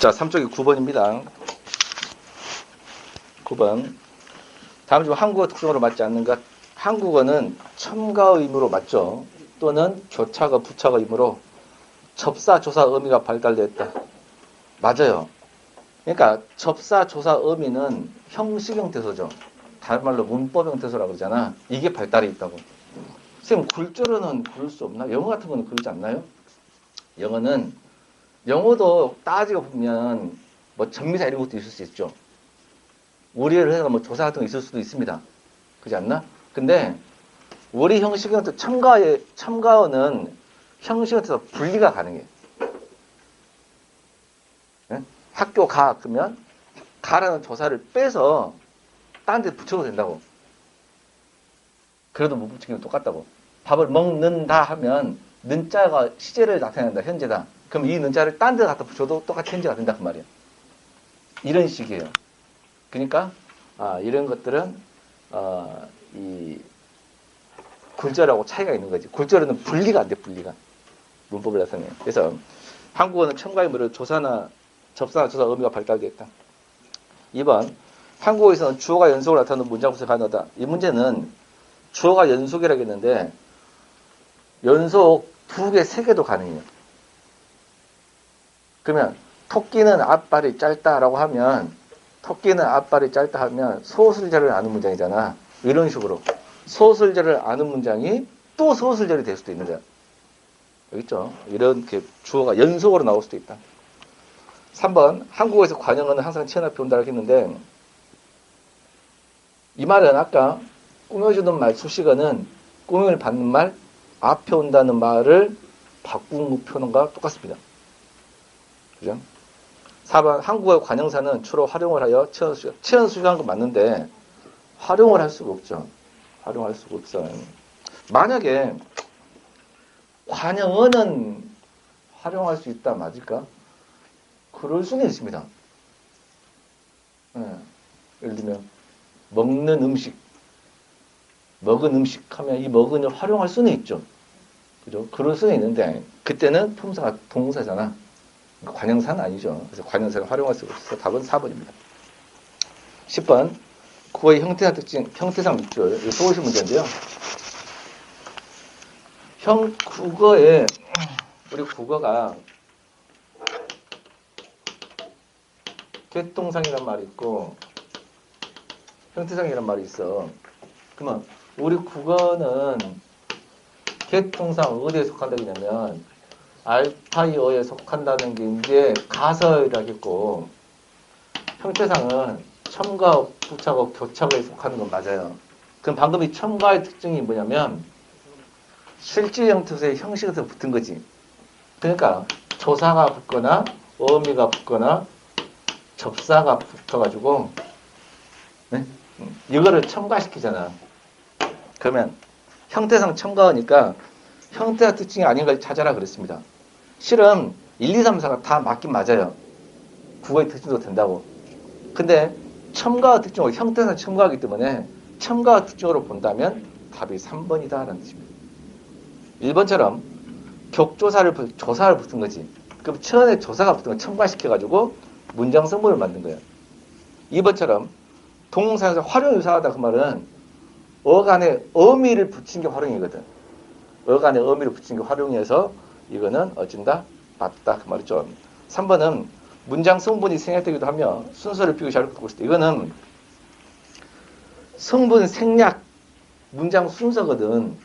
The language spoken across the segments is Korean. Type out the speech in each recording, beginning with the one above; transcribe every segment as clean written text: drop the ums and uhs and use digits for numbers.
자, 3쪽이 9번입니다. 9번. 다음 중 한국어 특성으로 맞지 않는가? 한국어는 첨가 의무로 맞죠. 또는 교차가 부차가 의무로 접사, 조사, 의미가 발달됐다. 맞아요. 그러니까 접사, 조사, 의미는 형식 형태소죠. 다른 말로 문법 형태소라고 그러잖아. 이게 발달이 있다고. 선생님, 글자로는 그럴 수 없나? 영어 같은 거는 그러지 않나요? 영어도 따지고 보면 뭐 전미사 이런 것도 있을 수 있죠. 우리를 해서 뭐 조사 같은 거 있을 수도 있습니다. 그렇지 않나? 근데 우리 형식은 또 첨가어는 형식에서 분리가 가능해. 네? 학교 가 그러면 가라는 조사를 빼서 딴 데 붙여도 된다고. 그래도 못 붙이기는 똑같다고. 밥을 먹는다 하면 는자가 시제를 나타낸다. 현재다. 그럼 이 는자를 딴 데 갖다 붙여도 똑같이 현재가 된다 그 말이야. 이런 식이에요. 그러니까 이런 것들은 이 굴절하고 차이가 있는 거지. 굴절은 분리가 안 돼. 분리가. 문법을 나타내요. 그래서 한국어는 첨가 의무로 조사나 접사나 조사 의미가 발달되었다. 2번. 한국어에서는 주어가 연속으로 나타나는 문장 구성이 가능하다. 이 문제는 주어가 연속이라고 했는데 연속 2개, 3개도 가능해요. 그러면 토끼는 앞발이 짧다라고 하면 토끼는 앞발이 짧다 하면 소슬절을 아는 문장이잖아. 이런 식으로 소슬절을 아는 문장이 또 소슬절이 될 수도 있는 거야. 여기 있죠? 이렇게 주어가 연속으로 나올 수도 있다. 3번. 한국어에서 관형어는 항상 치연 앞에 온다고 했는데 이 말은 아까 꾸며주는 말 수식어는 꾸밈을 받는 말 앞에 온다는 말을 바꾼 표현과 똑같습니다. 그죠? 4번. 한국어 관형사는 주로 활용을 하여 치연 수식한 건 맞는데 활용을 할 수가 없죠. 활용할 수가 없어. 만약에 관형어는 활용할 수 있다 맞을까? 그럴 수는 있습니다. 예를 들면 먹는 음식, 먹은 음식 하면 이 먹은을 활용할 수는 있죠. 그죠? 그럴 수는 있는데 그때는 품사가 동사잖아. 그러니까 관형사는 아니죠. 그래서 관형사를 활용할 수가 없어서 답은 4번입니다. 10번. 국어의 형태상 특징, 형태상 밑줄. 이거 서울시 문제인데요. 우리 국어가 개통상이란 말이 있고 형태상이란 말이 있어. 그러면 우리 국어는 개통상 어디에 속한다고 하냐면 알파이어에 속한다는 게 이제 가설이라겠고 형태상은 첨가어, 부차어, 교차어에 속하는 건 맞아요. 그럼 방금 이 첨가의 특징이 뭐냐면 실제 형태소의 형식에서 붙은 거지. 그러니까 조사가 붙거나 어미가 붙거나 접사가 붙어가지고 네? 이거를 첨가시키잖아. 그러면 형태상 첨가어니까 형태가 특징이 아닌 걸 찾아라 그랬습니다. 실은 1, 2, 3, 4가 다 맞긴 맞아요. 국어의 특징도 된다고. 근데 첨가어 특징으로 형태상 첨가하기 때문에 첨가어 특징으로 본다면 답이 3번이다라는 뜻입니다. 1번처럼 조사를 붙은 거지. 그럼 처음에 조사가 붙은 걸 첨가시켜가지고 문장 성분을 만든 거예요. 2번처럼 동사에서 활용 유사하다 그 말은 어간에 어미를 붙인 게 활용이거든. 어간에 어미를 붙인 게 활용해서 이거는 어쩐다? 맞다 그 말이죠. 3번은 문장 성분이 생략되기도 하며 순서를 비교 잘 붙고 있을 때 이거는 성분 생략 문장 순서거든.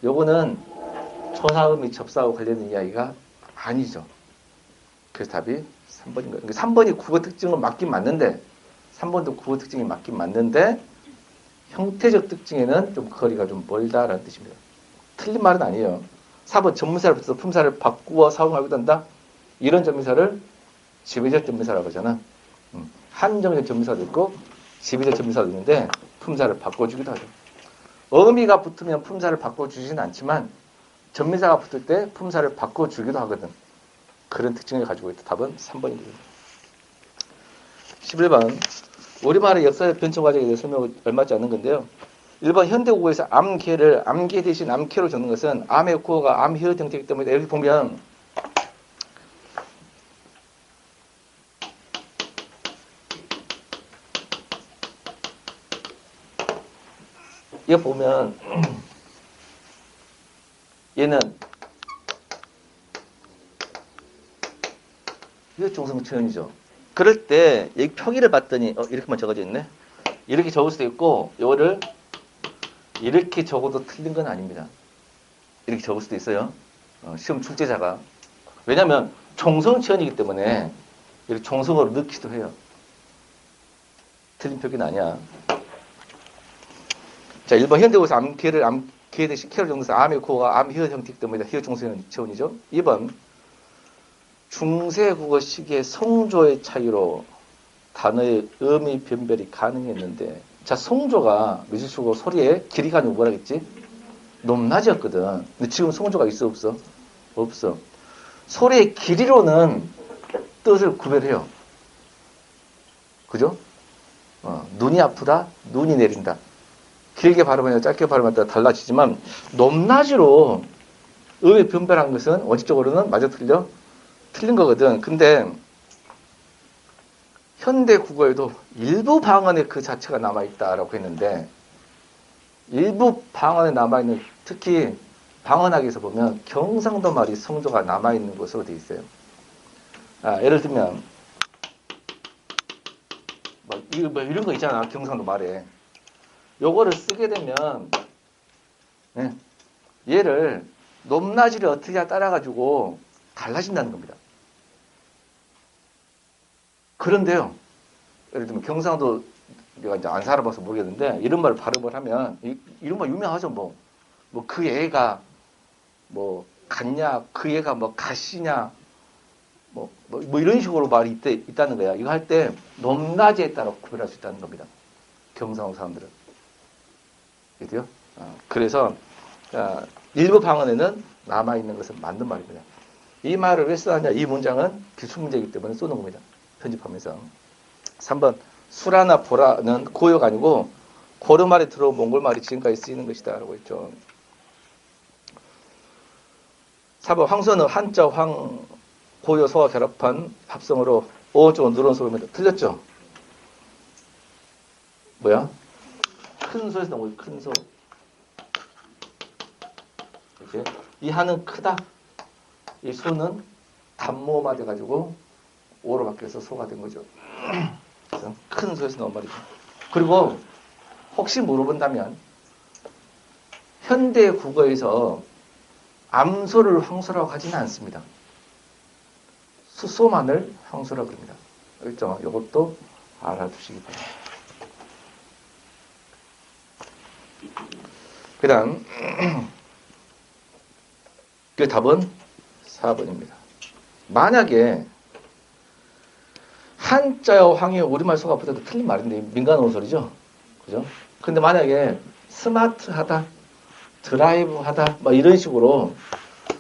요거는 조사음이 접사하고 관련된 이야기가 아니죠. 그래서 답이 3번인 거예요. 3번이 국어 특징은 맞긴 맞는데 3번도 국어 특징이 맞긴 맞는데 형태적 특징에는 좀 거리가 좀 멀다라는 뜻입니다. 틀린 말은 아니에요. 4번 전문사를 붙여서 품사를 바꾸어 사용하기도 한다. 이런 전문사를 지배적 전문사라고 하잖아. 한정적 전문사도 있고 지배적 전문사도 있는데 품사를 바꿔주기도 하죠. 어미가 붙으면 품사를 바꿔주지는 않지만 전미사가 붙을 때 품사를 바꿔주기도 하거든. 그런 특징을 가지고 있다. 답은 3번입니다. 11번. 우리말의 역사적 변천 과정에 대해 설명을 얼마지 않는 건데요. 1번 현대국어에서 암개를 암개 대신 암캐로 적는 것은 암의 구어가 암히읗 형태이기 때문에 여기 보면 이거 보면 얘는 이거 중성체온이죠. 그럴 때 여기 표기를 봤더니 이렇게만 적어져 있네. 이렇게 적을 수도 있고 이거를 이렇게 적어도 틀린 건 아닙니다. 이렇게 적을 수도 있어요. 시험 출제자가. 왜냐하면 총성체온이기 때문에 이렇게 총성으로 넣기도 해요. 틀린 표기는 아니야. 자, 1번 현대국에서 암기를 암기에 시켜를 정도에서 암의 구어가 암, 히읗 형태이기 때문에 히읗 총성체온이죠. 2번 중세국어 시기의 성조의 차이로 단어의 의미 변별이 가능했는데, 자, 성조가 미술수고 소리의 길이가 아니고 뭐라겠지? 높낮이었거든. 근데 지금 성조가 있어 없어? 없어. 소리의 길이로는 뜻을 구별해요. 그죠? 눈이 아프다, 눈이 내린다. 길게 발음하냐 짧게 발음하냐 따라 달라지지만 높낮이로 의미 변별한 것은 원칙적으로는 맞아 틀려? 틀린 거거든. 근데 현대 국어에도 일부 방언에 그 자체가 남아있다라고 했는데, 일부 방언에 남아있는, 특히 방언학에서 보면 경상도 말이 성조가 남아있는 것으로 되어 있어요. 예를 들면 뭐 이런 거 있잖아. 경상도 말에 요거를 쓰게 되면 얘를 높낮이를 어떻게 따라가지고 달라진다는 겁니다. 그런데요, 예를 들면 경상도 내가 이제 안 살아봐서 모르겠는데 이런 말을 발음을 하면 이런 말 유명하죠. 뭐 그 애가 뭐 갔냐, 그 애가 뭐 가시냐, 뭐 이런 식으로 말이 있다는 거야. 이거 할 때 높낮이에 따라 구별할 수 있다는 겁니다. 경상도 사람들은. 그죠? 그래서 일부 방언에는 남아 있는 것은 맞는 말입니다. 이 말을 왜 써왔냐? 이 문장은 기출 문제이기 때문에 쏘는 겁니다. 편집하면서. 3번 수라나 보라는 고요가 아니고 고려말에 들어온 몽골말이 지금까지 쓰이는 것이다 라고 했죠. 4번 황소는 한자 황 고요 소와 결합한 합성어로 어조 누런 소입니다. 틀렸죠? 뭐야? 큰 소에서 나오고 큰 소. 이렇게 이 한은 크다. 이 소는 단모가 돼가지고 오로 바뀌어서 소가 된 거죠. 그래서 큰 소에서 나온 말이죠. 그리고 혹시 물어본다면 현대 국어에서 암소를 황소라고 하지는 않습니다. 수소만을 황소라고 합니다. 그렇죠? 이것도 알아두시기 바랍니다. 그 다음 그 답은 4번입니다. 만약에 한자와 황이 우리말 소가 붙어도 틀린 말인데 민간어원 소리죠. 그죠? 근데 만약에 스마트하다, 드라이브하다, 막 이런 식으로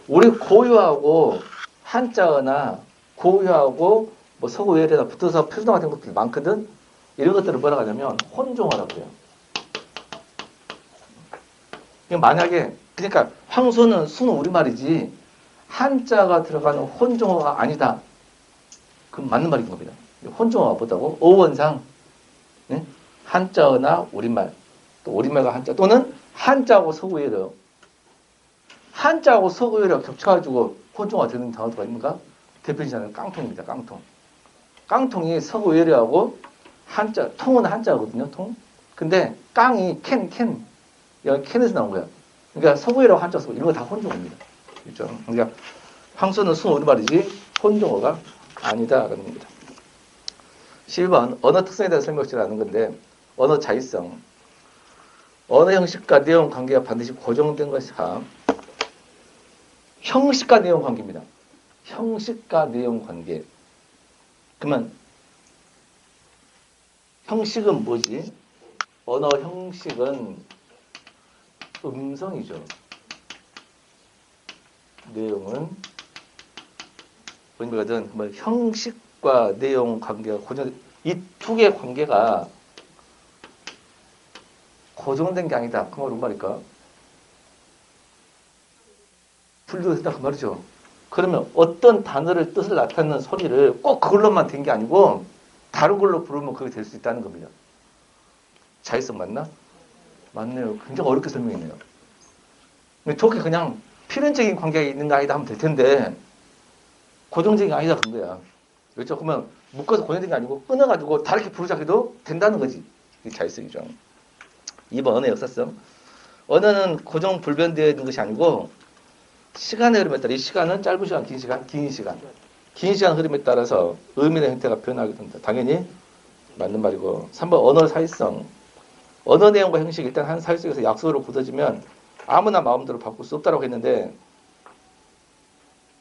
우리 고유하고 한자어나 고유하고 뭐 서구 외래나 붙어서 표준어 같은 것들이 많거든. 이런 것들을 뭐라고 하냐면 혼종어라고 해요. 만약에 그러니까 황소는 수는 우리말이지 한자가 들어가는 혼종어가 아니다. 그럼 맞는 말인 겁니다. 혼종어가 뭐다고? 어원상 한자어나 우리말, 또 우리말과 한자 또는 한자하고 서구 외래어, 한자하고 서구 외래어가 겹쳐가지고 혼종어가 되는 단어가 있는가? 대표적인 깡통입니다. 깡통. 깡통이 서구 외래어하고 한자, 통은 한자거든요. 통. 근데 깡이 캔. 여기 캔에서 나온 거야. 그러니까 서구 외래어 한자 서구 이런 거 다 혼종어입니다. 그렇죠? 그러니까 황소는 순 우리말이지 혼종어가 아니다라는 겁니다. 11번 언어 특성에 대한 설명을 하는 건데 언어 자의성. 언어 형식과 내용 관계가 반드시 고정된 것이야. 형식과 내용 관계입니다. 형식과 내용 관계. 그러면 형식은 뭐지? 언어 형식은 음성이죠. 내용은 뭐든 뭐 형식과 내용 관계가 고정, 이 두 개의 관계가 고정된 게 아니다. 그 말은 말일까? 분류된다 그 말이죠. 그러면 어떤 단어를 뜻을 나타내는 소리를 꼭 그걸로만 된 게 아니고 다른 걸로 부르면 그게 될 수 있다는 겁니다. 자의성 맞나? 맞네요. 굉장히 어렵게 설명했네요. 좋게 그냥 필연적인 관계가 있는 거 아니다 하면 될 텐데 고정적인 게 아니다 그런 거야. 그렇죠? 그러면 묶어서 고정적인 게 아니고 끊어가지고 다르게 부르자 해도 된다는 거지. 이게 자율성이죠. 2번 언어의 역사성. 언어는 고정 불변되어 있는 것이 아니고 시간의 흐름에 따라 이 시간은 짧은 시간, 긴 시간, 긴 시간. 긴 시간 흐름에 따라서 의미의 형태가 변하게 된다. 당연히 맞는 말이고. 3번 언어 사회성. 언어 내용과 형식이 일단 한 사회 속에서 약속으로 굳어지면 아무나 마음대로 바꿀 수 없다고 했는데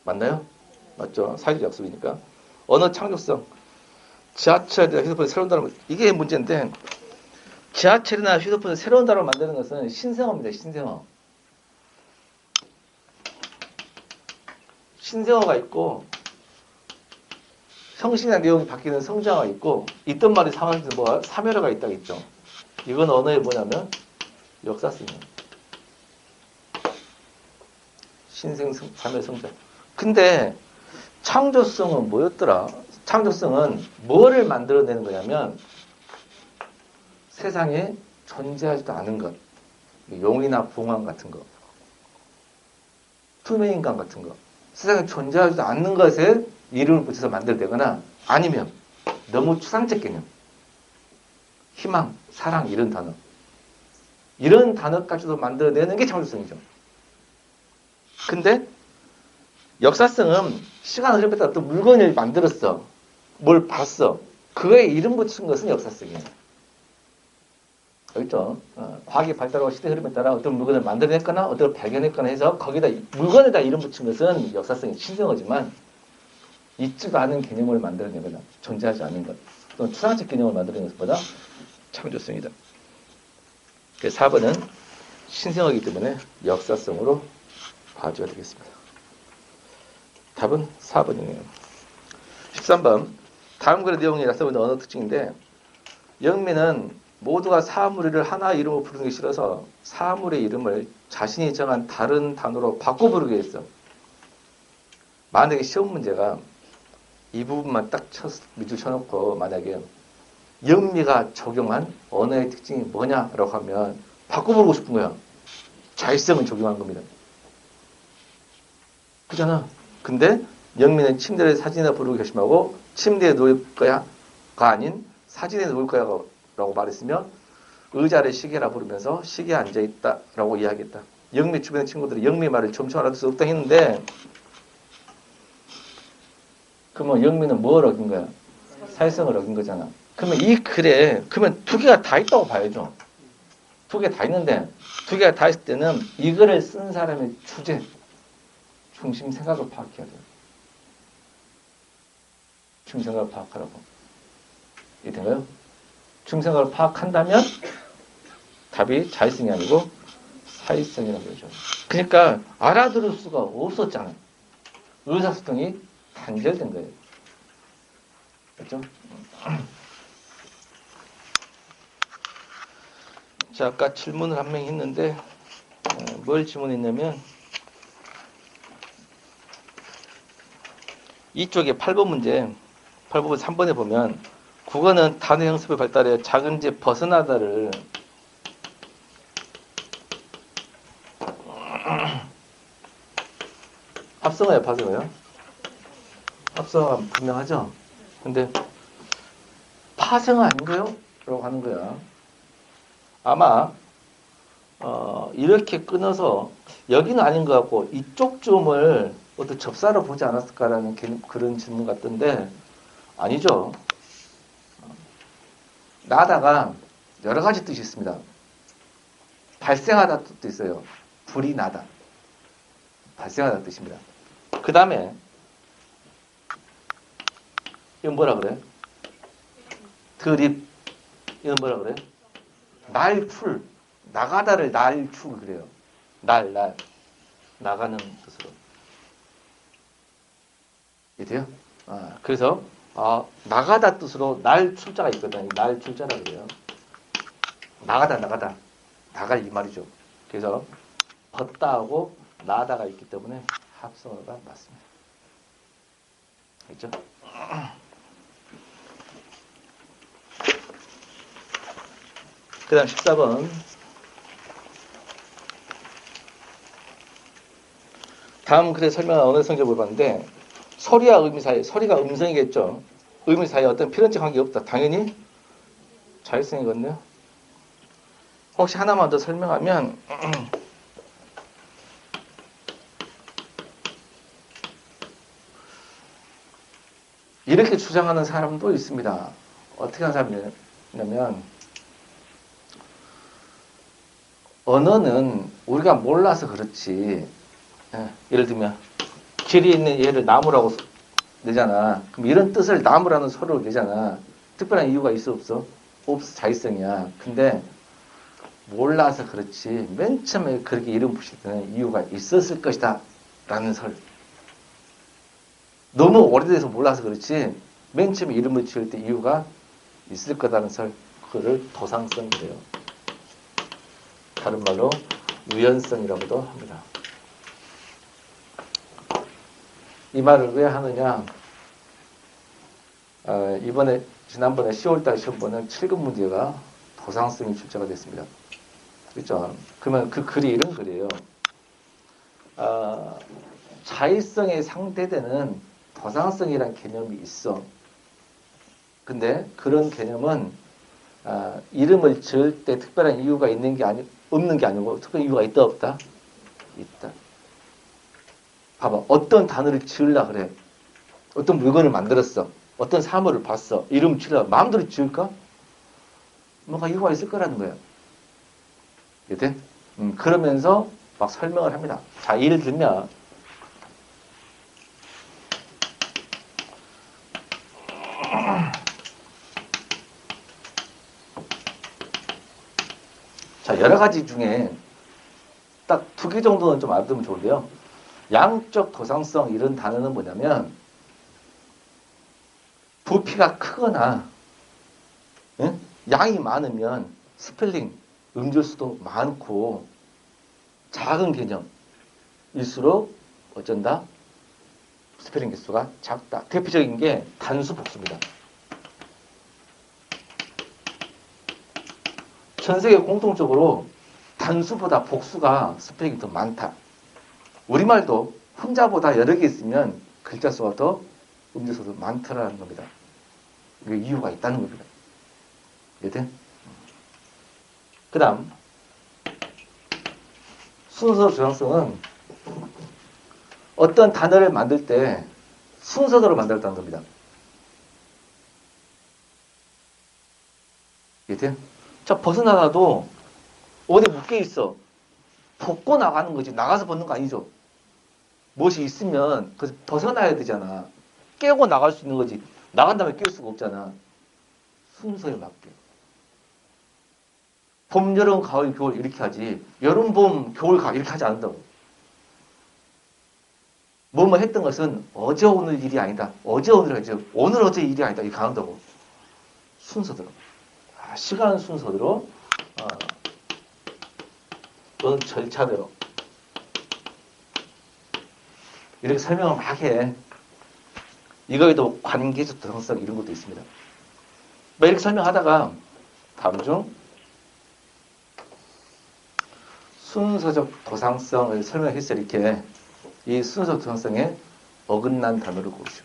맞나요? 맞죠? 사회적 약속이니까. 언어 창조성. 지하철이나 휴대폰에 새로운 단어 이게 문제인데 지하철이나 휴대폰에 새로운 단어를 만드는 것은 신생어입니다. 신생어. 신생어가 있고 형식이나 내용이 바뀌는 성장어가 있고 있던 말이 상황에서 뭐가 사멸어가 있다고 했죠. 이건 언어의 뭐냐면 역사성이에요. 신생, 사멸, 성장. 근데 창조성은 뭐였더라? 창조성은 뭐를 만들어내는 거냐면 세상에 존재하지도 않은 것. 용이나 봉황 같은 거. 투명인간 같은 거. 세상에 존재하지도 않는 것에 이름을 붙여서 만들어내거나 아니면 너무 추상적 개념. 희망, 사랑 이런 단어. 이런 단어까지도 만들어내는 게 창조성이죠. 근데 역사성은 시간 흐름에 따라 어떤 물건을 만들었어. 뭘 봤어. 그거에 이름 붙인 것은 역사성이에요. 알겠죠? 과학이 발달하고 시대 흐름에 따라 어떤 물건을 만들어냈거나 어떤 걸 발견했거나 해서 거기다 물건에다 이름 붙인 것은 역사성이 신성하지만 있지도 않은 개념을 만들어내거나 존재하지 않은 것 또는 추상적 개념을 만들어내는 것보다 창조성이다. 그래서 4번은 신성하기 때문에 역사성으로 봐줘야 되겠습니다. 답은 4번이네요. 13번 다음 글의 내용이 나타나는 언어 특징인데 영미는 모두가 사물을 하나 이름으로 부르는 게 싫어서 사물의 이름을 자신이 정한 다른 단어로 바꿔 부르게 했어. 만약에 시험 문제가 이 부분만 딱 밑줄 쳐놓고 만약에 영미가 적용한 언어의 특징이 뭐냐라고 하면 바꿔 부르고 싶은 거야. 자율성을 적용한 겁니다. 그잖아. 근데 영미는 침대에 사진이나 부르고 결심하고 침대에 누울 거야가 아닌 사진에 누울 거야라고 말했으며 의자를 시계라 부르면서 시계에 앉아있다라고 이야기했다. 영미 주변의 친구들이 영미 말을 점점 알아들 수 없다 했는데 그러면 영미는 뭘 어긴 거야? 사회성을 어긴 거잖아. 그러면 이 글에 그러면 두 개가 다 있다고 봐야죠. 두 개 다 있는데 두 개가 다 있을 때는 이 글을 쓴 사람의 주제 중심 생각을 파악해야 돼요. 중심 생각을 파악하라고. 이해된가요? 중심 생각을 파악한다면 답이 자율성이 아니고 사회성이라고 그러죠. 그러니까 알아들을 수가 없었잖아요. 의사소통이 단절된 거예요. 그렇죠? 자, 아까 질문을 한 명 했는데 뭘 질문했냐면 이쪽에 8번 문제 8번 3번에 보면 국어는 단어 형습의 발달에 작은지 벗어나다를 합성어야 파성어요? 합성어가 분명하죠? 근데 파생어 아닌가요? 라고 하는 거야. 아마 이렇게 끊어서 여기는 아닌 것 같고 이쪽 점을 어떤 접사로 보지 않았을까라는 그런 질문 같던데 아니죠. 나다가 여러 가지 뜻이 있습니다. 발생하다 뜻도 있어요. 불이 나다. 발생하다 뜻입니다. 그 다음에 이건 뭐라 그래? 드립. 이건 뭐라 그래? 날풀. 나가다를 날출 그래요. 날. 나가는 뜻으로. 이해돼요? 그래서 나가다 뜻으로 날출자가 있거든요. 날출자라 그래요. 나가다. 나갈 이 말이죠. 그래서 벗다 하고 나다가 있기 때문에 합성어가 맞습니다. 알겠죠? 그 다음 14번 다음 글에 설명한 언어 성질을 봤는데 소리와 의미 사이, 소리가 음성이겠죠. 의미 사이에 어떤 필연적 관계가 없다. 당연히 자율성이거든요. 혹시 하나만 더 설명하면 이렇게 주장하는 사람도 있습니다. 어떻게 하는 사람이냐면 언어는 우리가 몰라서 그렇지. 예를 들면 길이 있는 얘를 나무라고 내잖아. 그럼 이런 뜻을 나무라는 소리로 내잖아. 특별한 이유가 있어 없어? 없어. 자의성이야. 근데 몰라서 그렇지. 맨 처음에 그렇게 이름 붙일 때는 이유가 있었을 것이다. 라는 설. 너무 오래돼서 몰라서 그렇지. 맨 처음에 이름을 지을 때 이유가 있을 거다는 설. 그거를 도상성 그래요. 다른 말로 유연성이라고도 합니다. 이 말을 왜 하느냐? 지난번에 10월달 시험 보는 7급 문제가 도상성이 출제가 됐습니다. 그렇죠? 그러면 그 글이 이런 글이에요. 자의성에 상대되는 도상성이라는 개념이 있어. 근데 그런 개념은 이름을 지을 때 특별한 이유가 없는 게 아니고 특별한 이유가 있다 없다? 있다. 봐봐. 어떤 단어를 지으려 그래. 어떤 물건을 만들었어. 어떤 사물을 봤어. 이름 지으려 마음대로 지을까? 뭔가 이유가 있을 거라는 거야. 이해? 그러면서 막 설명을 합니다. 자, 예를 들면 자, 여러 가지 중에 딱 2개 정도는 좀 알아두면 좋은데요. 양적 도상성 이런 단어는 뭐냐면 부피가 크거나 양이 많으면 스펠링, 음절수도 많고 작은 개념일수록 어쩐다? 스펠링 개수가 작다. 대표적인 게 단수 복수입니다. 전 세계 공통적으로 단수보다 복수가 스펠링이 더 많다. 우리말도 혼자보다 여러 개 있으면 글자 수가 더 음절수가 더 많더라는 겁니다. 이게 이유가 있다는 겁니다. 이해돼? 그 다음 순서 조장성은 어떤 단어를 만들 때 순서대로 만들었다는 겁니다. 이해돼? 자, 벗어나가도 어디 묶여 있어. 벗고 나가는 거지. 나가서 벗는 거 아니죠. 무엇이 있으면 그 벗어나야 되잖아. 깨고 나갈 수 있는 거지. 나간 다음에 낄 수가 없잖아. 순서에 맞게. 봄, 여름, 가을, 겨울 이렇게 하지. 여름, 봄, 겨울, 가을 이렇게 하지 않는다고. 뭐뭐 했던 것은 어제 오늘 일이 아니다. 어제 오늘 하지. 오늘 어제 일이 아니다. 이렇게 한다고. 순서대로. 시간 순서대로 또는 절차대로 이렇게 설명을 막 해. 이거에도 관계적 도상성 이런 것도 있습니다. 이렇게 설명하다가 다음 중 순서적 도상성을 설명했을 때 이렇게 이 순서적 도상성에 어긋난 단어를 고르시오.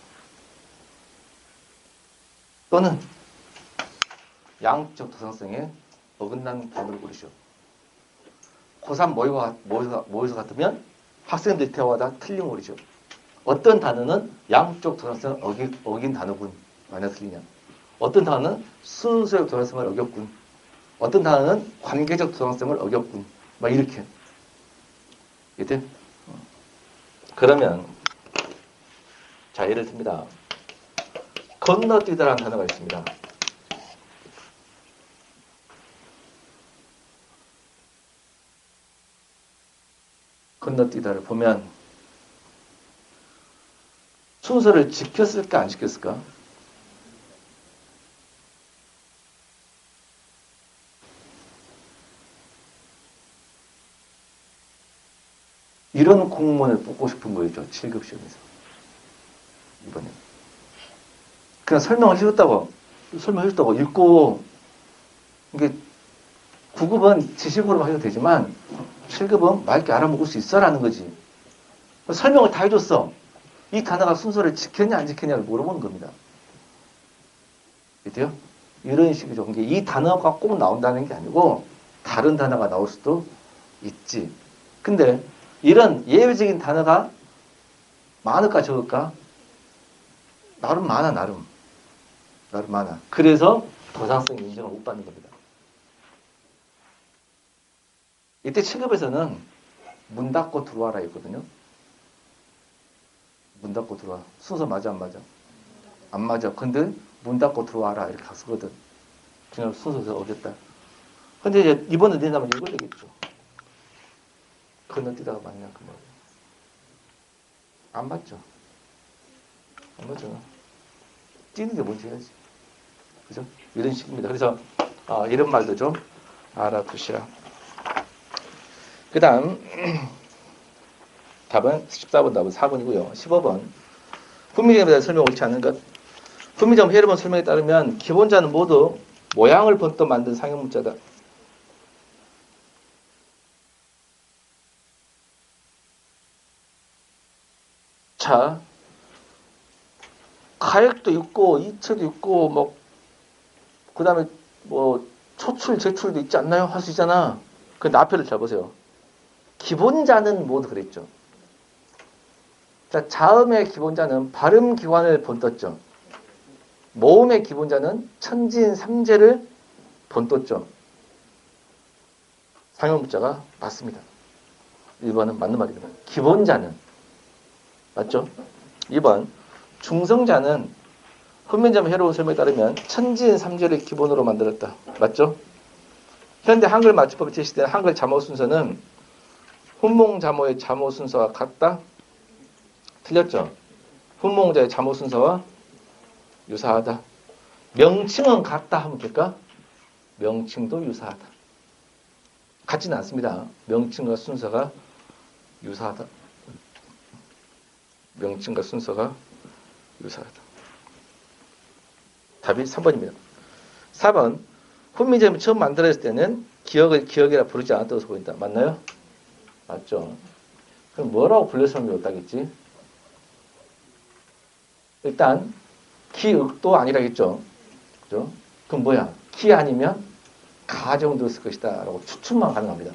또는 양적 도상성에 어긋난 단어를 고르시오. 고3 모의고사 같으면 학생들 대화가 틀린 거리죠. 어떤 단어는 양적 도상성을 어긴 단어군. 만약 틀리냐. 어떤 단어는 순서적 도상성을 어겼군. 어떤 단어는 관계적 도상성을 어겼군. 막 이렇게. 이해돼? 그러면 자, 예를 듭니다. 건너뛰다라는 단어가 있습니다. 건너뛰다를 보면 순서를 지켰을까 안 지켰을까? 이런 공무원을 뽑고 싶은 거였죠. 7급 시험에서. 이번에. 그냥 설명을 해줬다고 읽고 이게 9급은 지식으로만 해도 되지만 7급은 맑게 알아먹을 수 있어라는 거지. 설명을 다 해줬어. 이 단어가 순서를 지켰냐 안 지켰냐를 물어보는 겁니다. 이해돼요? 이런 식이죠. 이 단어가 꼭 나온다는 게 아니고 다른 단어가 나올 수도 있지. 근데 이런 예외적인 단어가 많을까 적을까? 나름 많아, 나름. 나름 많아. 그래서 도상성 인정을 못 받는 겁니다. 이때 7급에서는 문 닫고 들어와라 했거든요. 문 닫고 들어와. 순서 맞아, 안 맞아? 안 맞아. 근데 문 닫고 들어와라 이렇게 쓰거든. 그냥 순서에서 어겼다. 근데 이제 이번에 된다면 이걸 되겠죠. 건너뛰다가 맞냐, 그 말이야. 안 맞죠. 안 맞잖아. 뛰는 게 뭔지 해야지. 그죠? 이런 식입니다. 그래서 이런 말도 좀 알아두시라. 그 다음 답은 14번 답은 4번이고요. 15번 훈민점에 대한 설명 옳지 않는 것. 훈민점 회로본 설명에 따르면 기본자는 모두 모양을 번떠 만든 상형문자다. 자, 가액도 있고 이체도 있고 뭐 그다음에 뭐 초출 제출도 있지 않나요? 할 수 있잖아. 근데 앞에를 잘 보세요. 기본자는 모두 그랬죠. 자, 자음의 기본자는 발음 기관을 번떴죠. 모음의 기본자는 천진 삼재를 번떴죠. 상형문자가 맞습니다. 1번은 맞는 말입니다. 기본자는 맞죠? 2번 중성자는 훈민점 해로운 설명에 따르면 천진 삼재를 기본으로 만들었다. 맞죠? 현대 한글 맞춤법이 제시된 한글 자모 순서는 훈몽자모의 자모 순서와 같다? 틀렸죠? 훈몽자의 자모 순서와 유사하다. 명칭은 같다 하면 될까? 명칭도 유사하다. 같지는 않습니다. 명칭과 순서가 유사하다. 명칭과 순서가 유사하다. 답이 3번입니다. 4번 훈민점이 처음 만들어졌을 때는 기억을 기억이라 부르지 않았다고 보인다. 맞나요? 맞죠. 그럼 뭐라고 불렸으면 좋다겠지? 일단 기읍도 아니라겠죠. 그죠? 그럼 뭐야? 기 아니면 가 정도 쓸 것이다 라고 추측만 가능합니다.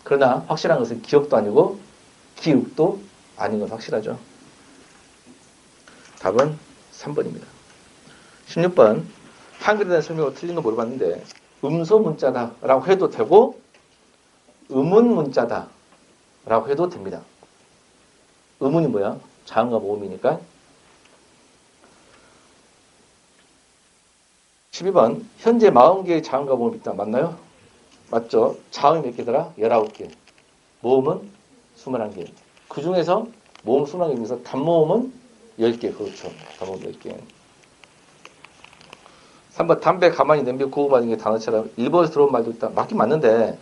그러나 확실한 것은 기억도 아니고 기읍도 아닌 건 확실하죠. 답은 3번입니다. 16번 한글에 대한 설명으로 틀린 거 물어봤는데 음소 문자다 라고 해도 되고 음운 문자다 라고 해도 됩니다. 음운이 뭐야? 자음과 모음이니까. 12번 현재 40개의 자음과 모음이 있다. 맞나요? 맞죠? 자음이 몇 개더라? 19개. 모음은 21개. 그 중에서 모음 21개 중에서 단모음은 10개. 그렇죠. 단모음 10개. 3번 담배 가만히 냄비 구워 맞은 게 단어처럼 일본에서 들어온 말도 있다. 맞긴 맞는데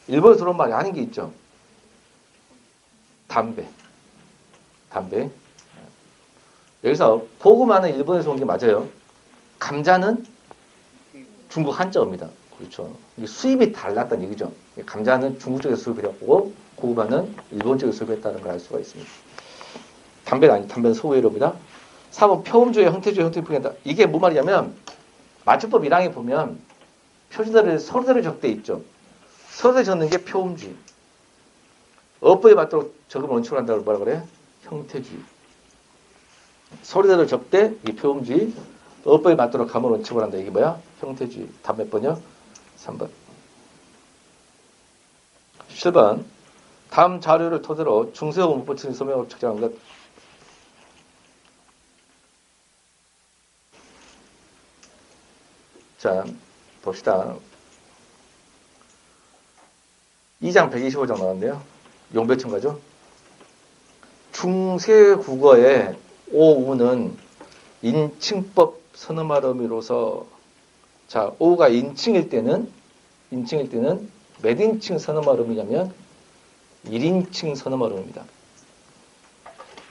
일본에서 들어온 말이 아닌 게 있죠. 담배. 여기서 고구마는 일본에서 온 게 맞아요. 감자는 중국 한자어입니다. 그렇죠. 수입이 달랐다는 얘기죠. 감자는 중국 쪽에서 수입을 했고 고구마는 일본 쪽에서 수입했다는 걸 알 수가 있습니다. 담배는 아니, 담배는 소외로입니다. 4번 표음주의 형태주의 형태표현이다. 이게 뭐 말이냐면 맞춤법 1항에 보면 표준어를 서류대로 적대 있죠. 서류대로 적는 게 표음주의. 어법에 맞도록 적음을 원칙으로 한다고 뭐라 그래? 형태주의. 서류대로 적대 이게 표음주의. 어법에 맞도록 감을 원칙으로 한다. 이게 뭐야? 형태주의. 답 몇 번이요? 3번. 7번. 다음 자료를 토대로 중세어 문법 처리 소명을 측정한 것. 자, 봅시다. 2장 125장 나왔네요. 용배천가죠? 중세 국어의 오우는 인칭법 선음할 의미로서 자, 오우가 인칭일 때는 몇 인칭 선음할 의미냐면 1인칭 선음할 의미입니다.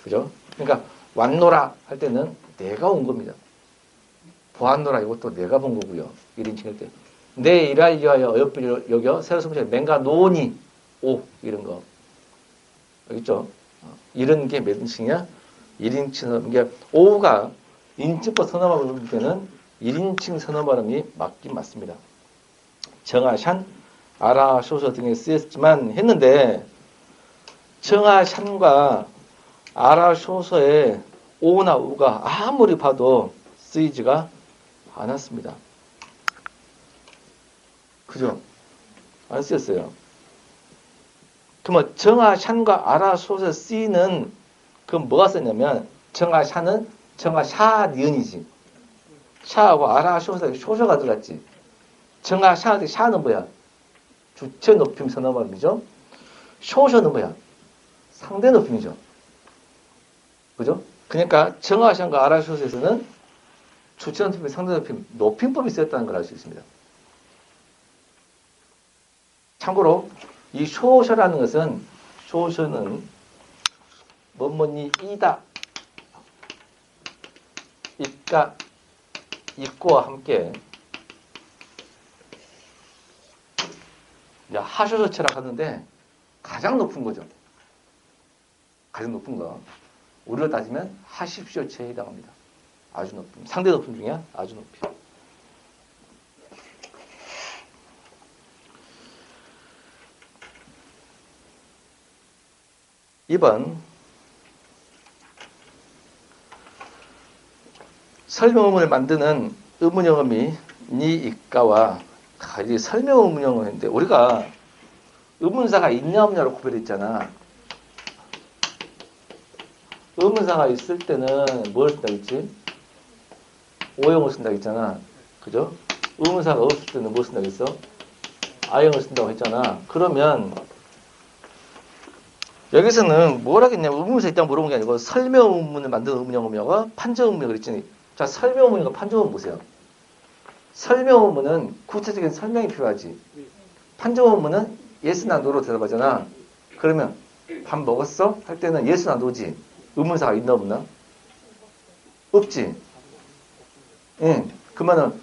그죠? 그러니까 왔노라 할 때는 내가 온 겁니다. 보았노라 이것도 내가 본 거고요. 1인칭일 때. 내 일할 위하여 어여삐를 여겨 새로 숨쉬어 맹가 노니 오 이런 거. 알겠죠? 이런 게 몇 인칭이야? 1인칭 선어. 이게 오가 인칭법 선어 발음을 볼 때는 1인칭 선어 발음이 맞긴 맞습니다. 정아샨, 아라쇼서 등에 쓰였지만 했는데 정아샨과 아라쇼서의 오나 우가 아무리 봐도 쓰이지가 않았습니다. 그죠? 안 쓰였어요. 그러면 정아샨과 아라쇼서 쓰이는 그럼 뭐가 썼냐면 정아샤는 정아샤 니은이지. 샤하고 아라쇼서 쇼셔가 들어갔지. 정아샤한테 샤는 뭐야? 주체 높임 선어 발음이죠. 쇼셔는 뭐야? 상대 높임이죠. 그죠? 그러니까 정아샤과 아라쇼서에서는 주체 높임, 상대 높임, 높임법이 쓰였다는 걸 알 수 있습니다. 참고로 이 쇼셔라는 것은 쇼셔는 뭐뭐니 이다, 있가, 있고와 함께 하쇼서 철학하는데 가장 높은 거죠. 가장 높은 거. 우리로 따지면 하십시오체에 해당합니다. 아주 높은. 상대 높은 중에 아주 높이. 2번 설명어문을 만드는 의문형음이 니, 이까와 이 설명 의문형음인데 우리가 의문사가 있냐 없냐로 구별했잖아. 의문사가 있을 때는 뭘 쓴다고 했지? 오형을 쓴다고 했잖아. 그죠? 의문사가 없을 때는 뭘 쓴다고 했어? 아형을 쓴다고 했잖아. 그러면 여기서는 뭘 하겠냐면 의문사 있다고 물어본 게 아니고 설명 의문을 만드는 의문형음이와 판정 의문을 그랬지. 자, 설명 의문과 판정 의문 보세요. 설명 의문은 구체적인 설명이 필요하지. 판정 의문은 예스나 노로 대답하잖아. 그러면 밥 먹었어? 할 때는 예스나 노지. 의문사가 있나 없나? 없지. 응. 그러면은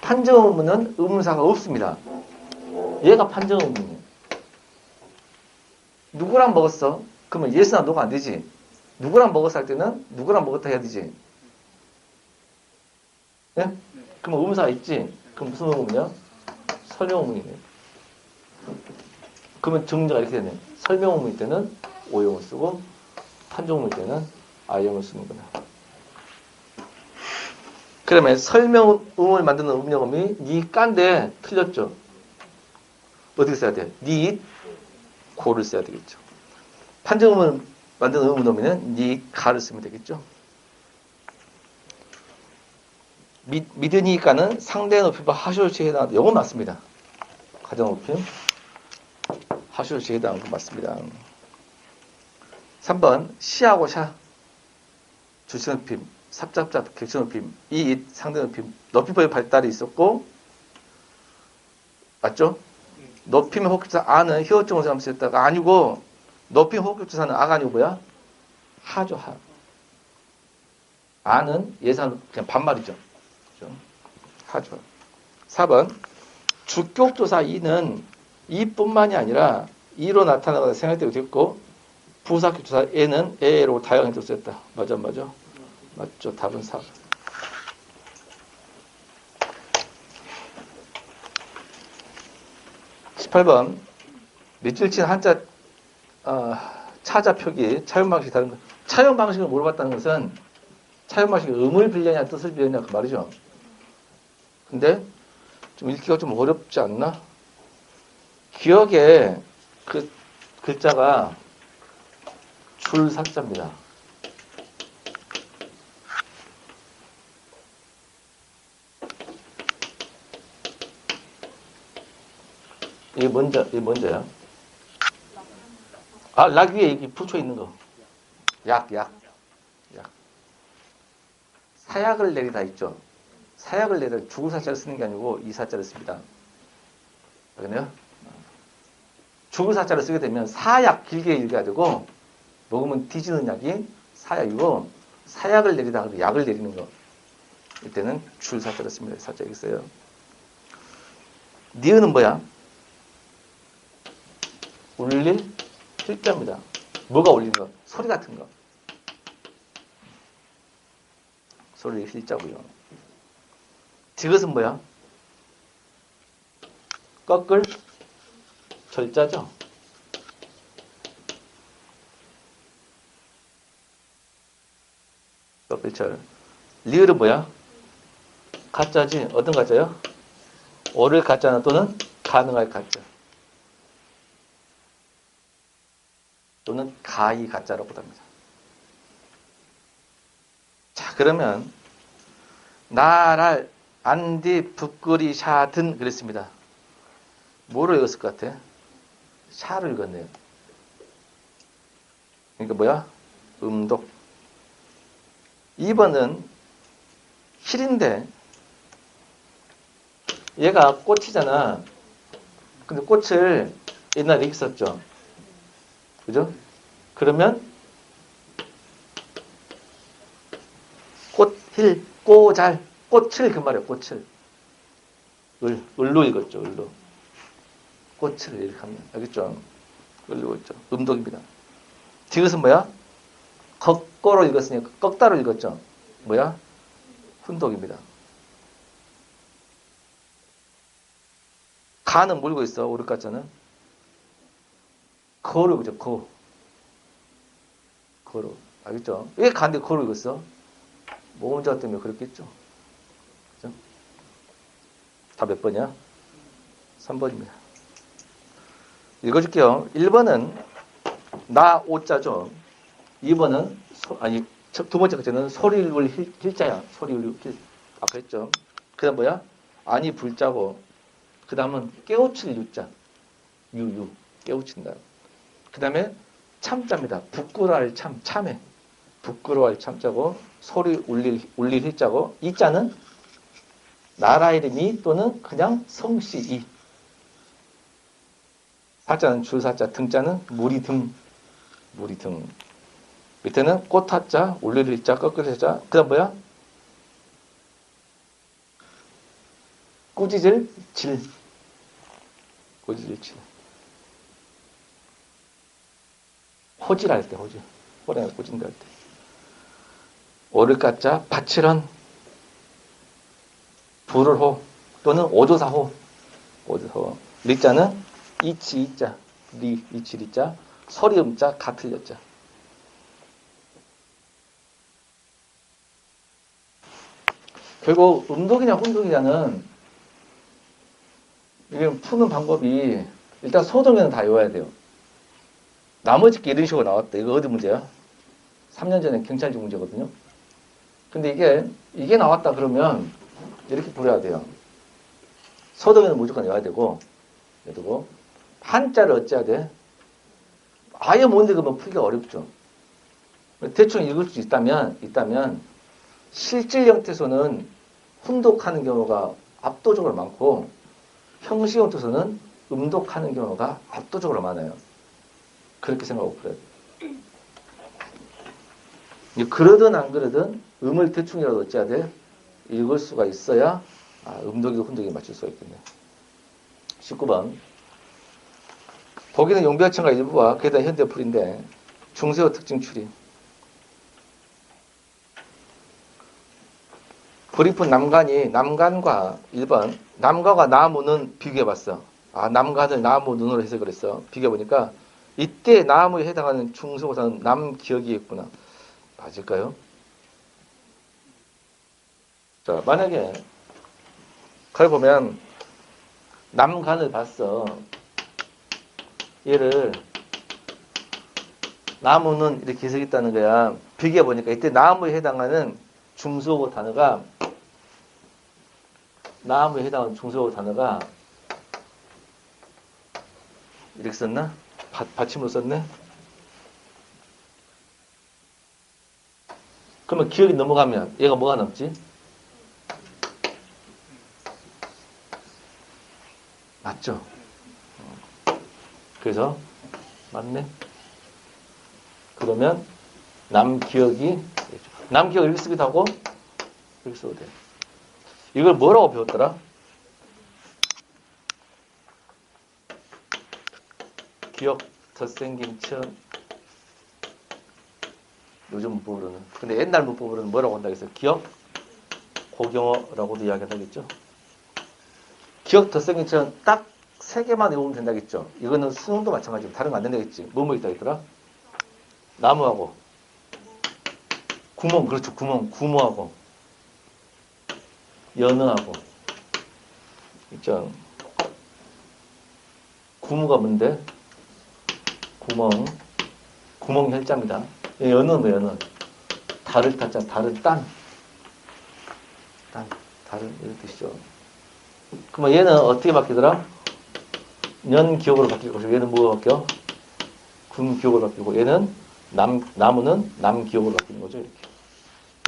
판정 의문은 의문사가 없습니다. 얘가 판정 의문이에요. 누구랑 먹었어? 그러면 예스나 노가 안 되지. 누구랑 먹었어 할 때는 누구랑 먹었다 해야 되지. 예? 그럼 의문사가 있지. 그럼 무슨 의문이야? 설명 의문이네. 그러면 정리가 이렇게 되네. 설명 의문일 때는 오형을 쓰고 판정 의문일 때는 아형을 쓰는 거다. 그러면 설명 의문을 만드는 의문형음이 니 깐데 틀렸죠. 어떻게 써야 돼? 니 고를 써야 되겠죠. 판정 의문을 만드는 의문형음은 니 가를 쓰면 되겠죠. 믿으니까는 상대 높임과 하쇼시에 해당한다. 이건 맞습니다. 가정 높임 하쇼시에 해당하는 건 맞습니다. 3번 시하고 샤 주체 높임 삽잡잡 객체 높임 이잇 상대 높임 높임법의 발달이 있었고 맞죠? 높임의 호흡조사 아는 히어증을 잠시했다가 아니고 높임 호흡조사는 아가 아니고 뭐야? 하죠. 하. 아는 예산 그냥 반말이죠. 그렇죠? 하죠. 4번 주격조사 이는 이뿐만이 아니라 이로 나타나거나 생각되고 됐고 부사격조사 에는 에로 다양하게 썼다. 맞아. 맞죠. 답은 4번. 18번 밑줄 친 한자 차자 표기 차용 방식이 다른 거. 차용 방식을 물어봤다는 것은 차용 방식이 음을 빌려냐 뜻을 빌려냐 그 말이죠. 근데 좀 읽기가 좀 어렵지 않나? 기억에 그 글자가 줄사자입니다. 이게 먼저야? 아, 락 위에 이렇게 붙여 있는 거. 약. 사약을 내리다 있죠. 사약을 내리다 죽을 사자를 쓰는 게 아니고 이 사자를 씁니다. 그러네요. 죽을 사자를 쓰게 되면 사약 길게 읽어야 되고 먹으면 뒤지는 약이 사약이고 사약을 내리다 약을 내리는 거. 이때는 줄 사자를 씁니다. 사자 여기 있어요. 니은은 뭐야? 울릴 필자입니다. 뭐가 울리는 거? 소리 같은 거. 소리 실자고요. 디귿은 뭐야? 꺾을 절자죠. 꺾을 절. 리을은 뭐야? 가짜지. 어떤 가짜요? 오를 가짜나 또는 가능할 가짜. 또는 가히 가짜라고 합니다. 자, 그러면 나랄 안디 북구리 샤든 그랬습니다. 뭐로 읽었을 것 같아? 샤를 읽었네요. 그러니까 뭐야? 음독. 2번은 힐인데 얘가 꽃이잖아. 근데 꽃을 옛날에 이렇게 썼죠. 그죠? 그러면 꽃, 힐, 꼬잘, 꽃을 그 말이에요. 꽃을. 을로 읽었죠. 을로. 꽃을 이렇게 하면. 알겠죠? 을로 읽었죠. 음독입니다. 디귿은 뭐야? 걷고로 읽었으니까 꺾다로 읽었죠. 뭐야? 훈독입니다. 가는 물고 있어. 오르가자는. 거로 그죠. 거. 거로. 알겠죠? 왜 간데 거로 읽었어? 모음자 때문에 그렇겠죠. 그죠? 다 몇 번이야? 3번입니다. 읽어줄게요. 1번은 나 오자죠. 2번은 두 번째 것째는 소리를 힐자야. 소리를 힐. 아까 했죠. 그 다음 뭐야? 아니 불자고. 그 다음은 깨우칠 유자. 유유. 깨우친다. 그 다음에 참자입니다. 부끄러워할 참. 참해. 부끄러워할 참자고. 소리 울릴 힐자고. 이자는 나라 이름이 또는 그냥 성씨 이. 사자는 줄사자. 등자는 무리 등. 무리 등. 밑에는 꽃하자, 올릴 일자, 꺾을 일자. 그 다음 뭐야? 꾸짖을 질. 꾸짖을 질. 호질할 때, 호질. 호랑이 꾸짖는다 할 때. 오를 가짜, 바칠언. 불을 호. 또는 오조사호. 오조사호. 리자는 이치, 이자. 리, 이치, 리자. 서리 음자, 같을 여자. 결국 음독이냐 혼독이냐는 이게 푸는 방법이 일단 소동에는 다 외워야 돼요. 나머지 게 이런 식으로 나왔다. 이거 어디 문제야? 3년 전에 경찰직 문제거든요. 근데 이게 나왔다 그러면 이렇게 부려야 돼요. 소동에는 무조건 외워야 되고, 그리고 한자를 어찌해야 돼? 아예 못 읽으면 풀기가 어렵죠. 대충 읽을 수 있다면 실질 형태에서는 훈독하는 경우가 압도적으로 많고 형식 형태에서는 음독하는 경우가 압도적으로 많아요. 그렇게 생각하고 그래요. 그러든 안 그러든 음을 대충이라도 어찌해야 돼? 읽을 수가 있어야 음독이고 훈독이 맞출 수가 있겠네. 19번. 보기는 용비어천가 일부와 그에 대한 현대풀인데 중세어 특징 추리. 브리프 남간과 1번 남과가 나무는 비교해봤어. 남간을 나무 눈으로 해석을 했어. 비교해보니까 이때 나무에 해당하는 중소고사는 남기억이 있구나. 맞을까요? 자, 만약에 거기 보면 남간을 봤어. 얘를 나무는 이렇게 해석했다는 거야. 비교해보니까 이때 나무에 해당하는 중소고 단어가 나무에 해당하는 중소고 단어가 이렇게 썼나? 받침으로 썼네? 그러면 기억이 넘어가면 얘가 뭐가 남지? 맞죠? 그래서 맞네? 그러면 남기억이 이렇게 쓰기도 하고 이렇게 써도 돼. 이걸 뭐라고 배웠더라? 기억 덧생김 천 요즘 문법으로는. 근데 옛날 문법으로는 뭐라고 한다고 했어요? 기억 고경어라고도 이야기하겠죠. 기억 덧셈인처럼 딱 3개만 외우면 된다겠죠. 이거는 수능도 마찬가지고 다른 거 안 된다겠지. 뭐뭐 있다 했더라? 나무하고 구멍, 그렇죠. 구멍하고 연어하고 있죠. 구무가 뭔데? 구멍 혈자입니다. 연어는 뭐 연어? 달을 타자, 달은 다른 이런 뜻이죠. 그러면 얘는 어떻게 바뀌더라? 년기억으로 바뀌고, 얘는 뭐가 바뀌어? 군기억으로 바뀌고, 얘는 나무는 남기억으로 바뀌는 거죠, 이렇게.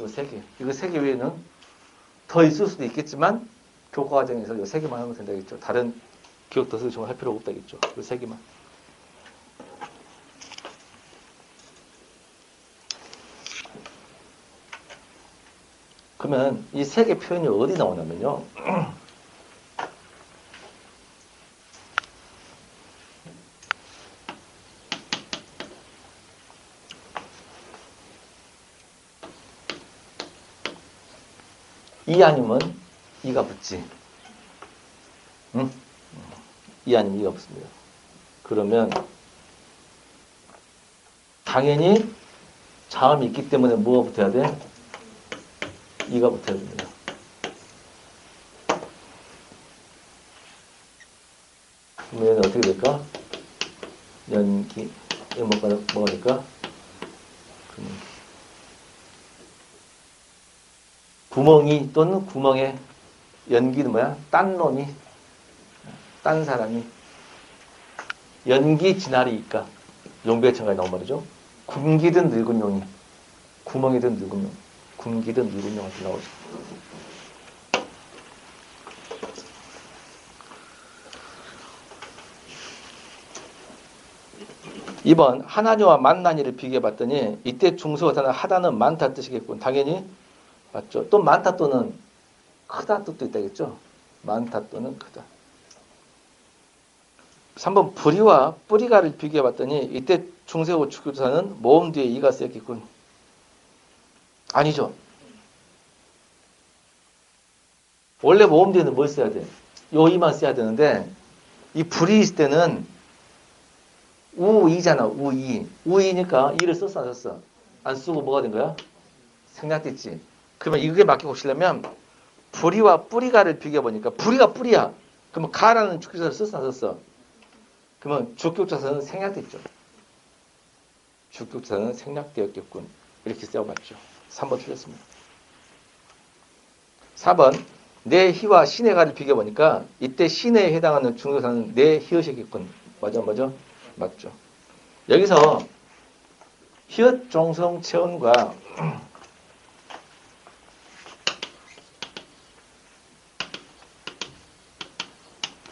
이거 3개. 이거 3개 외에는 더 있을 수도 있겠지만, 교과 과정에서 이 3개만 하면 된다겠죠. 다른 기억 덧을 정말 할 필요가 없다겠죠. 이 3개만. 그러면 이 3개 표현이 어디 나오냐면요. 이 아니면 이가 붙지. 응? 이 아니면 이가 붙습니다. 그러면 당연히 자음이 있기 때문에 뭐가 붙어야 돼? 이가 붙어야 됩니다. 그러면 어떻게 될까? 연기, 뭐가 될까? 구멍이 또는 구멍에 연기는 뭐야? 딴 놈이, 딴 사람이 연기 지나리니까 용배천가에 나온 말이죠. 굶기든 늙은 용이, 구멍이든 늙은 용, 굶기든 늙은 용한테 나오죠. 이번 하나니와 만나니를 비교해봤더니 이때 중수가 단어 하다는 많다 뜻이겠군. 당연히 맞죠. 또 많다 또는 크다 뜻도 있다겠죠. 많다 또는 크다. 3번 불이와 뿌리가를 비교해봤더니 이때 중세고 축교조사는 모음 뒤에 이가 쓰였겠군. 아니죠. 원래 모음 뒤에는 뭘 써야 돼? 요 이만 써야 되는데 이 불이 있을 때는 우이잖아. 우이니까 이를 썼어 안 썼어? 안 쓰고 뭐가 된 거야? 생략됐지. 그러면 이게 맞게 보시려면 불이와 뿌리가를 비교해보니까 불이가 뿌리야. 그러면 가라는 축교조사를 썼어 안 썼어? 그러면 주격조사는 생략됐죠. 주격조사는 생략되었겠군. 이렇게 써봤죠. 3번 틀렸습니다. 4번 내 희와 신의 가를 비교해보니까 이때 신에 해당하는 중조사는 내 히읗이겠군. 맞아? 맞죠. 여기서 히읗 종성 체언과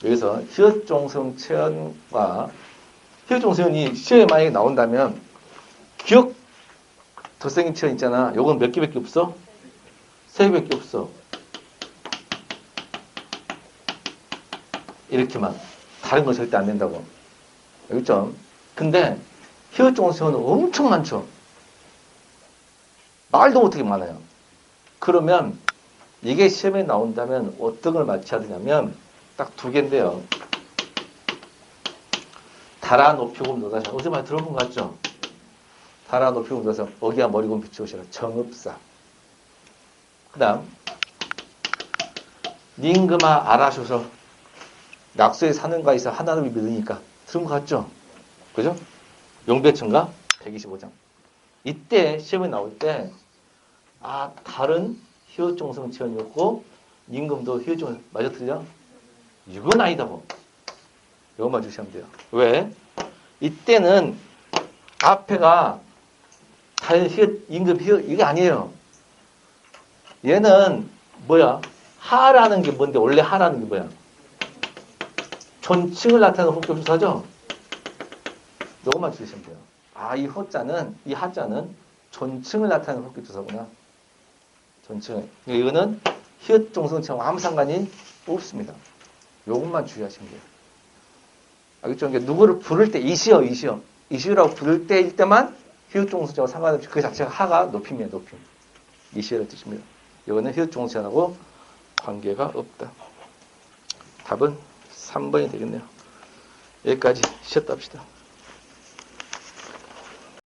여기서 히읗 종성 체언과 히읗 종성이 시험에 만약에 나온다면 기억 덧생인 체언 있잖아. 요건 몇 개밖에 없어? 3개밖에 없어. 이렇게만. 다른 건 절대 안 된다고. 여기 좀. 근데 히읗 종성은 엄청 많죠. 말도 못하게 많아요. 그러면 이게 시험에 나온다면 어떤 걸 맞춰야 되냐면 딱 2개인데요. 달아 높이고 노다사. 어제 많이 들어본 거 같죠? 달아 높이고 노다사. 어기와 머리고 비추오시라. 정읍사. 그 다음 닝금아 알아셔서 낙서에 사는 가에서 하나님을 믿으니까. 들은 거 같죠? 그죠? 용배천가 125장. 이때 시험에 나올 때 다른 히읗 종성 체언이었고 닝금도 히읗 종성 맞아 틀려? 이건 아니다 뭐. 이것만 주시면 돼요. 왜? 이때는 앞에가 달 히읗, 임금 히읗 이게 아니에요. 얘는 뭐야? 하라는 게 뭔데? 원래 하라는 게 뭐야? 존칭을 나타내는 호격조사죠? 이것만 주시면 돼요. 이 허자는, 이 하자는 존칭을 나타내는 호격조사구나. 존칭을. 이거는 히읗 종성처럼 아무 상관이 없습니다. 요것만 주의하시면 돼요. 알겠죠? 누구를 부를 때 이시여라고 부를 때일 때만 희읍종수제와 상관없이 그 자체가 하가 높임이에요. 높임. 이시라는 뜻입니다. 이거는 희읍종수제하고 관계가 없다. 답은 3번이 되겠네요. 여기까지 쉬었다 합시다.